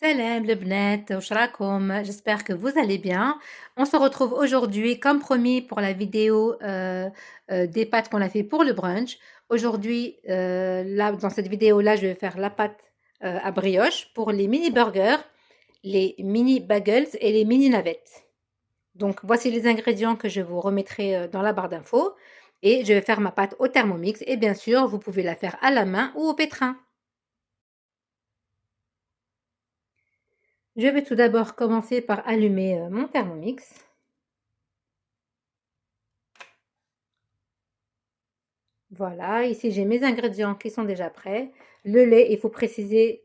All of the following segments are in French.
Salam le bnet, واش راكم? J'espère que vous allez bien. On se retrouve aujourd'hui, comme promis, pour la vidéo des pâtes qu'on a fait pour le brunch. Aujourd'hui, là, dans cette vidéo-là, je vais faire la pâte à brioche pour les mini burgers, les mini bagels et les mini navettes. Donc, voici les ingrédients que je vous remettrai dans la barre d'infos. Et je vais faire ma pâte au Thermomix. Et bien sûr, vous pouvez la faire à la main ou au pétrin. Je vais tout d'abord commencer par allumer mon Thermomix. Voilà, ici j'ai mes ingrédients qui sont déjà prêts. Le lait, il faut préciser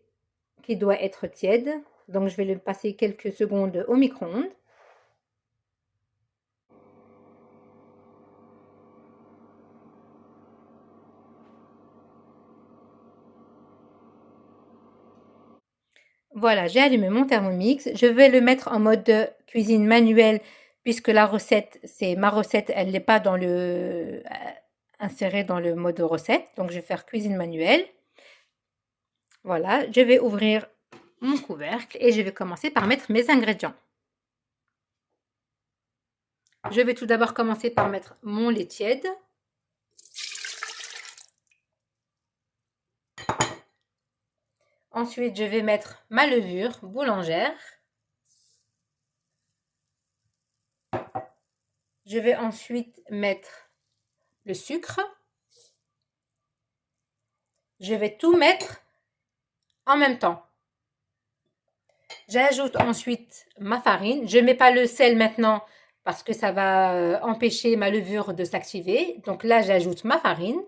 qu'il doit être tiède. Donc je vais le passer quelques secondes au micro-ondes. Voilà, j'ai allumé mon Thermomix. Je vais le mettre en mode cuisine manuelle puisque la recette, c'est ma recette, elle n'est pas dans insérée dans le mode recette. Donc je vais faire cuisine manuelle. Voilà, je vais ouvrir mon couvercle et je vais commencer par mettre mes ingrédients. Je vais tout d'abord commencer par mettre mon lait tiède. Ensuite, je vais mettre ma levure boulangère. Je vais ensuite mettre le sucre. Je vais tout mettre en même temps. J'ajoute ensuite ma farine. Je ne mets pas le sel maintenant parce que ça va empêcher ma levure de s'activer. Donc là, j'ajoute ma farine.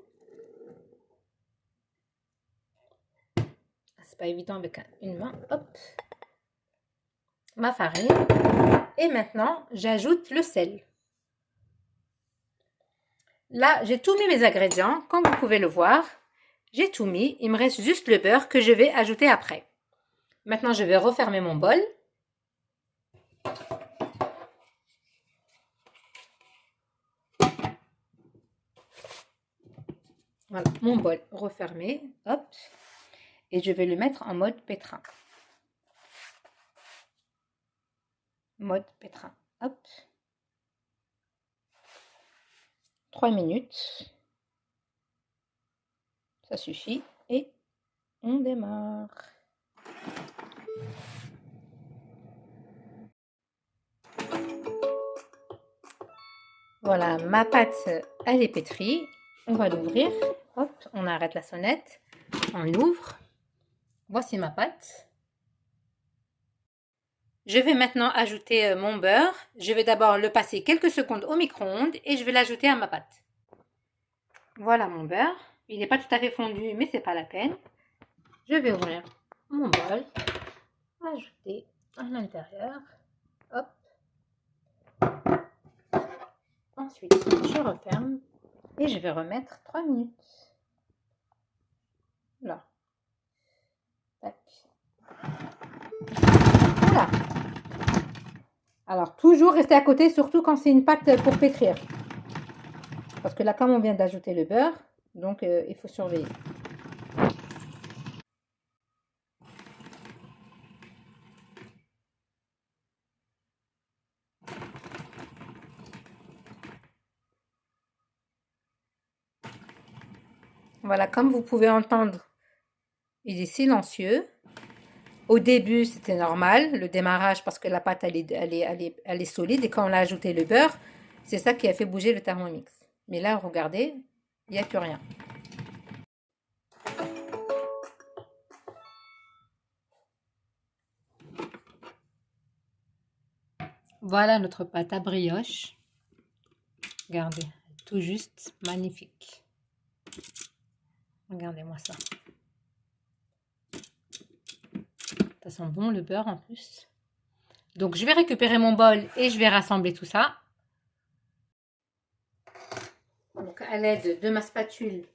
C'est pas évident avec une main. Hop. Ma farine. Et maintenant, j'ajoute le sel. Là, j'ai tout mis mes ingrédients, comme vous pouvez le voir. J'ai tout mis, il me reste juste le beurre que je vais ajouter après. Maintenant, je vais refermer mon bol. Voilà, mon bol refermé. Hop. Et je vais le mettre en mode pétrin. Mode pétrin. Hop. 3 minutes. Ça suffit. Et on démarre. Voilà, ma pâte, elle est pétrie. On va l'ouvrir. Hop, on arrête la sonnette. On l'ouvre. Voici ma pâte. Je vais maintenant ajouter mon beurre. Je vais d'abord le passer quelques secondes au micro-ondes et je vais l'ajouter à ma pâte. Voilà mon beurre. Il n'est pas tout à fait fondu, mais c'est pas la peine. Je vais ouvrir mon bol, ajouter à l'intérieur. Hop. Ensuite, je referme et je vais remettre 3 minutes. Là. Tac. Voilà. Alors, toujours rester à côté, surtout quand c'est une pâte pour pétrir. Parce que là, comme on vient d'ajouter le beurre, donc il faut surveiller. Voilà, comme vous pouvez entendre, il est silencieux. Au début, c'était normal, le démarrage, parce que la pâte, elle est solide. Et quand on a ajouté le beurre, c'est ça qui a fait bouger le Thermomix. Mais là, regardez, il n'y a plus rien. Voilà notre pâte à brioche. Regardez, tout juste magnifique. Regardez-moi ça. Ça sent bon le beurre en plus. Donc je vais récupérer mon bol et je vais rassembler tout ça. Donc à l'aide de ma spatule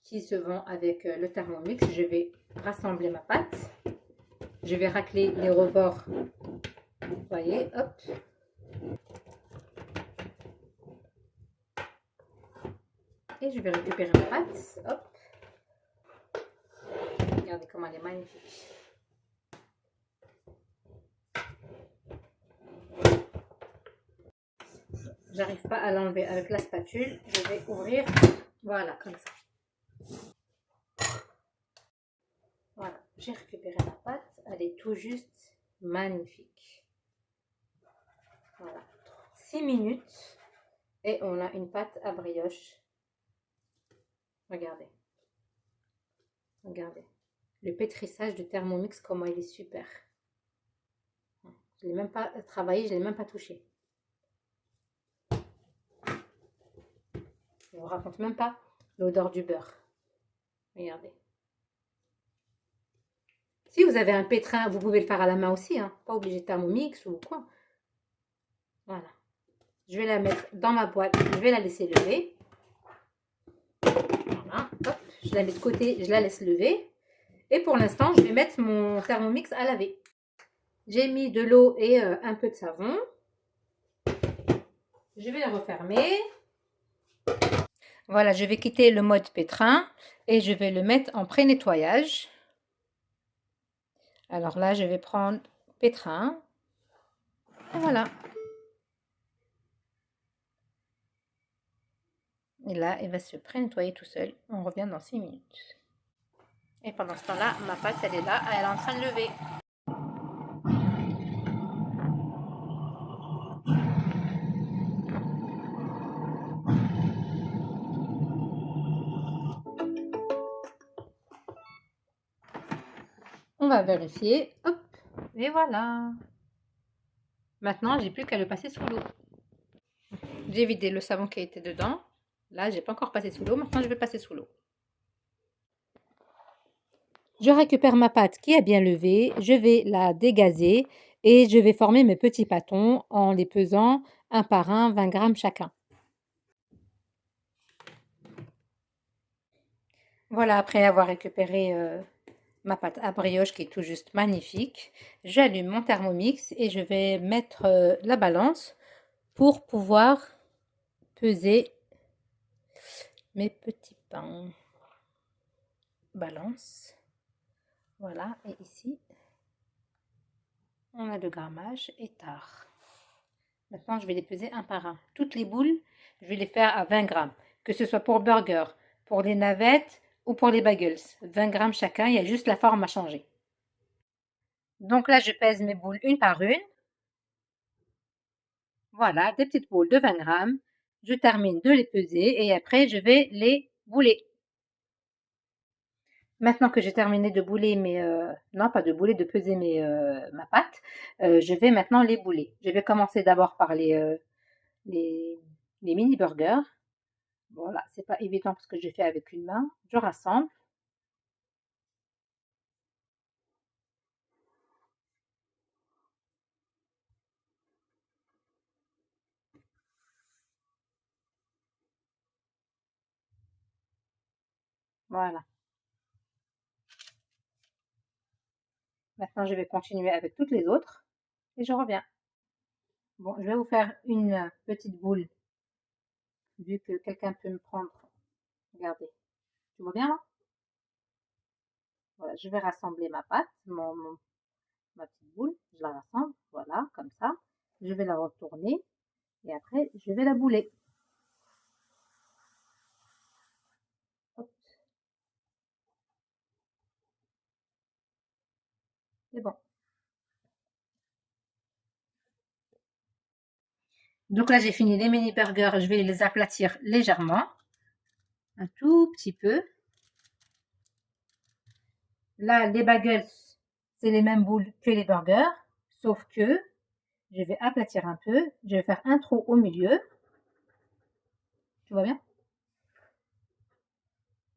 qui se vend avec le Thermomix, je vais rassembler ma pâte. Je vais racler les rebords. Vous voyez, hop. Et je vais récupérer ma pâte. Hop. Regardez comment elle est magnifique. j'arrive pas à l'enlever avec la spatule. Je vais ouvrir, voilà, comme ça. Voilà, j'ai récupéré la pâte. Elle est tout juste magnifique. Voilà, 6 minutes et on a une pâte à brioche. Regardez, regardez. Le pétrissage du Thermomix, comment il est super. Je ne l'ai même pas travaillé, je ne l'ai même pas touché. Je ne vous raconte même pas l'odeur du beurre. Regardez. Si vous avez un pétrin, vous pouvez le faire à la main aussi, hein. Pas obligé de Thermomix ou quoi. Voilà. Je vais la mettre dans ma boîte, je vais la laisser lever. Voilà, hop, je la mets de côté, je la laisse lever. Et pour l'instant, je vais mettre mon Thermomix à laver. J'ai mis de l'eau et un peu de savon. Je vais le refermer. Voilà, je vais quitter le mode pétrin et je vais le mettre en pré-nettoyage. Alors là, je vais prendre pétrin. Et voilà. Et là, il va se pré-nettoyer tout seul. On revient dans 6 minutes. Et pendant ce temps-là, ma pâte, elle est là, elle est en train de lever. On va vérifier. Hop. Et voilà. Maintenant, j'ai plus qu'à le passer sous l'eau. J'ai vidé le savon qui était dedans. Là, j'ai pas encore passé sous l'eau. Maintenant, je vais passer sous l'eau. Je récupère ma pâte qui a bien levé. Je vais la dégazer et je vais former mes petits pâtons en les pesant un par un, 20 grammes chacun. Voilà, après avoir récupéré ma pâte à brioche qui est tout juste magnifique, j'allume mon Thermomix et je vais mettre la balance pour pouvoir peser mes petits pains. Balance. Voilà, et ici, on a le grammage et tard. Maintenant, je vais les peser un par un. Toutes les boules, je vais les faire à 20 grammes. Que ce soit pour le burger, pour les navettes ou pour les bagels. 20 grammes chacun, il y a juste la forme à changer. Donc là, je pèse mes boules une par une. Voilà, des petites boules de 20 grammes. Je termine de les peser et après, je vais les bouler. Maintenant que j'ai terminé de bouler non pas de bouler, de peser ma pâte, je vais maintenant les bouler. Je vais commencer d'abord par les, les mini burgers. Voilà, c'est pas évident parce que je fais avec une main. Je rassemble. Voilà. Maintenant, je vais continuer avec toutes les autres et je reviens. Bon, je vais vous faire une petite boule vu que quelqu'un peut me prendre. Regardez, tu vois bien là? Voilà, je vais rassembler ma pâte, ma petite boule. Je la rassemble, voilà, comme ça. Je vais la retourner et après, je vais la bouler. Hop, c'est bon. Donc là, j'ai fini les mini burgers. Je vais les aplatir légèrement, un tout petit peu. Là, les bagels, c'est les mêmes boules que les burgers, sauf que je vais aplatir un peu. Je vais faire un trou au milieu. Tu vois bien?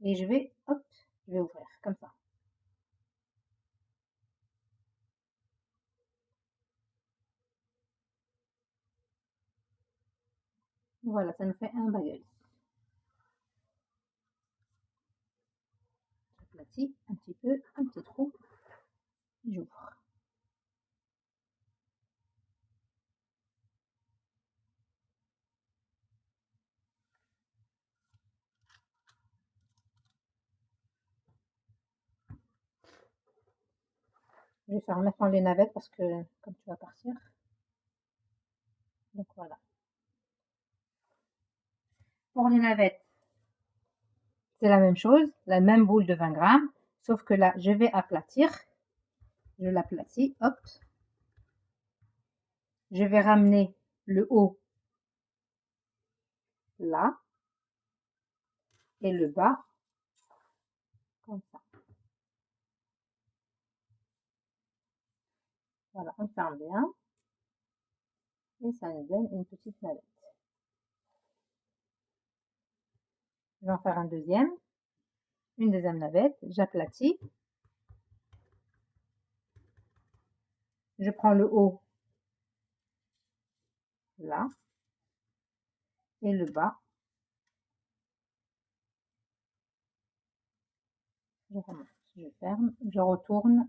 Et je vais, hop, je vais ouvrir comme ça. Voilà, ça nous fait un bagel. J'aplatis un petit peu, un petit trou. J'ouvre. Je vais faire maintenant les navettes parce que comme tu vas partir. Donc voilà. Pour les navettes, c'est la même chose, la même boule de 20 grammes, sauf que là, je vais aplatir. Je l'aplatis, hop. Je vais ramener le haut là et le bas comme ça. Voilà, on ferme bien et ça nous donne une petite navette. Je vais en faire une deuxième navette, j'aplatis. Je prends le haut là et le bas. Je remonte, je ferme, je retourne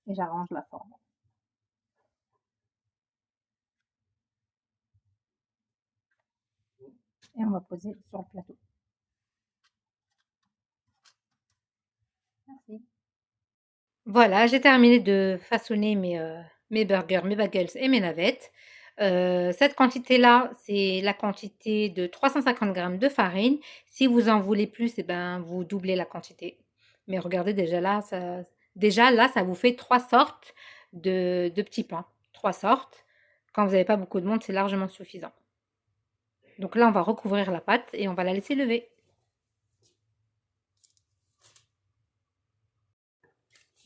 et j'arrange la forme. Et on va poser sur le plateau. Merci. Voilà, j'ai terminé de façonner mes burgers, mes bagels et mes navettes. Cette quantité-là, c'est la quantité de 350 grammes de farine. Si vous en voulez plus, eh ben, vous doublez la quantité. Mais regardez déjà là, ça vous fait 3 sortes de petits pains. 3 sortes. Quand vous n'avez pas beaucoup de monde, c'est largement suffisant. Donc là, on va recouvrir la pâte et on va la laisser lever.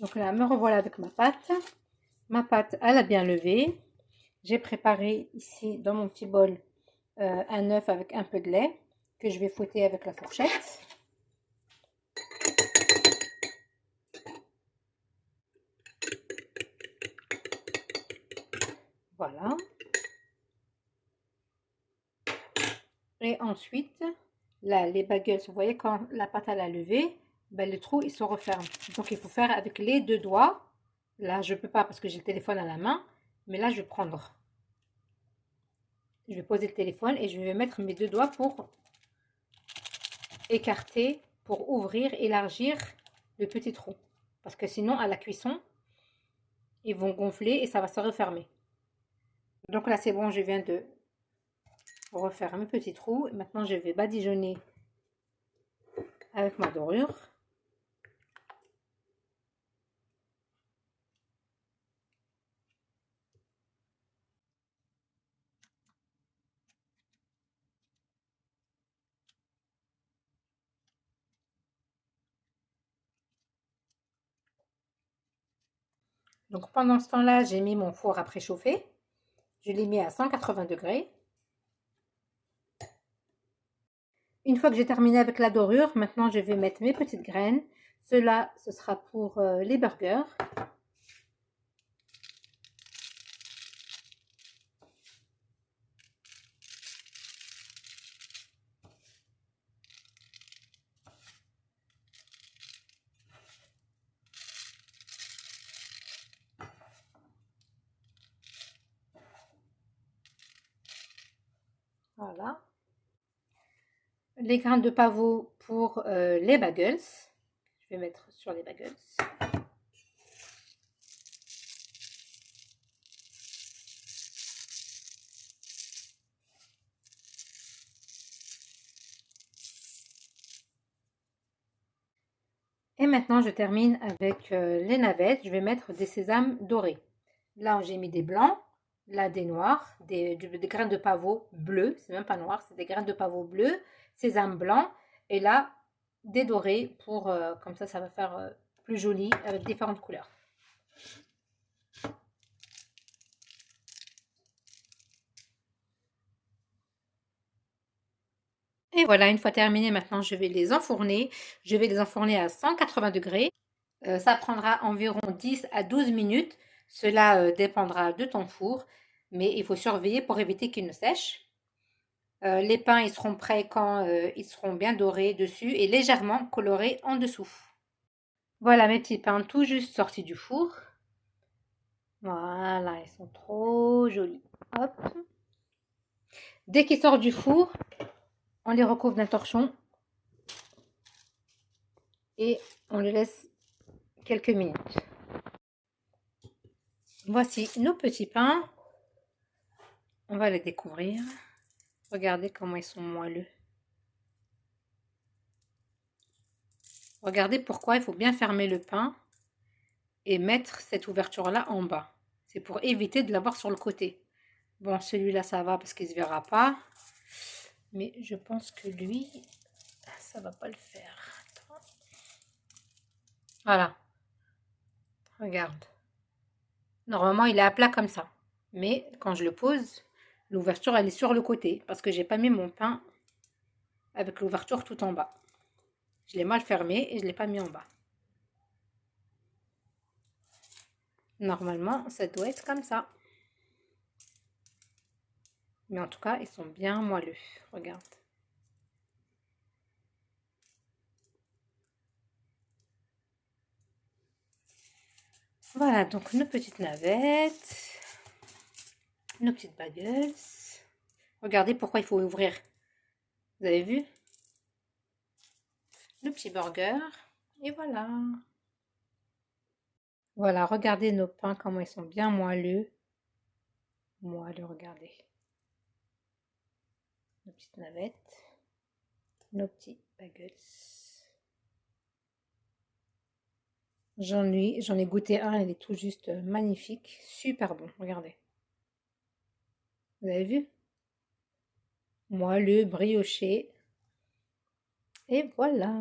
Donc là, me revoilà avec ma pâte. Ma pâte, elle a bien levé. J'ai préparé ici dans mon petit bol un œuf avec un peu de lait que je vais fouetter avec la fourchette. Voilà. Et ensuite, là, les bagels, vous voyez quand la pâte elle a levé, ben, le trou il se referme. Donc il faut faire avec les 2 doigts. Là, je ne peux pas parce que j'ai le téléphone à la main, mais là, je vais prendre. Je vais poser le téléphone et je vais mettre mes 2 doigts pour écarter, pour ouvrir, élargir le petit trou. Parce que sinon, à la cuisson, ils vont gonfler et ça va se refermer. Donc là, c'est bon, je viens de refaire mes petits trous. Maintenant, je vais badigeonner avec ma dorure. Donc pendant ce temps-là, j'ai mis mon four à préchauffer. Je l'ai mis à 180 degrés. Une fois que j'ai terminé avec la dorure, maintenant je vais mettre mes petites graines. Cela, ce sera pour les burgers. Voilà. Les grains de pavot pour les bagels. Je vais mettre sur les bagels. Et maintenant, je termine avec les navettes. Je vais mettre des sésames dorés. Là, j'ai mis des blancs, là des noirs, des grains de pavot bleus. C'est même pas noir, c'est des grains de pavot bleus, sésame blanc. Et là, des dorés pour, comme ça va faire plus joli avec différentes couleurs. Et voilà, une fois terminé, maintenant je vais les enfourner. Je vais les enfourner à 180 degrés. Ça prendra environ 10 à 12 minutes. Cela dépendra de ton four, mais il faut surveiller pour éviter qu'ils ne sèchent. Les pains, ils seront prêts quand ils seront bien dorés dessus et légèrement colorés en dessous. Voilà mes petits pains tout juste sortis du four. Voilà, ils sont trop jolis. Hop. Dès qu'ils sortent du four, on les recouvre d'un torchon et on les laisse quelques minutes. Voici nos petits pains. On va les découvrir. Regardez comment ils sont moelleux. Regardez pourquoi il faut bien fermer le pain et mettre cette ouverture-là en bas. C'est pour éviter de l'avoir sur le côté. Bon, celui-là, ça va parce qu'il ne se verra pas. Mais je pense que lui, ça va pas le faire. Attends. Voilà. Regarde. Normalement, il est à plat comme ça. Mais quand je le pose, l'ouverture, elle est sur le côté. Parce que j'ai pas mis mon pain avec l'ouverture tout en bas. Je l'ai mal fermé et je ne l'ai pas mis en bas. Normalement, ça doit être comme ça. Mais en tout cas, ils sont bien moelleux. Regarde. Voilà, donc nos petites navettes. Nos petites bagels. Regardez pourquoi il faut ouvrir. Vous avez vu? Le petit burger. Et voilà. Voilà, regardez nos pains, comment ils sont bien moelleux. Moelleux, regardez. Nos petites navettes. Nos petits bagels. J'en ai goûté un, il est tout juste magnifique. Super bon, regardez. Vous avez vu? Moelleux, brioché. Et voilà.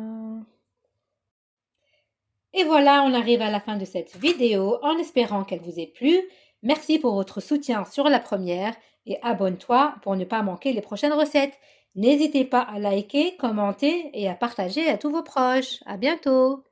Et voilà, on arrive à la fin de cette vidéo en espérant qu'elle vous ait plu. Merci pour votre soutien sur la première et abonne-toi pour ne pas manquer les prochaines recettes. N'hésitez pas à liker, commenter et à partager à tous vos proches. À bientôt!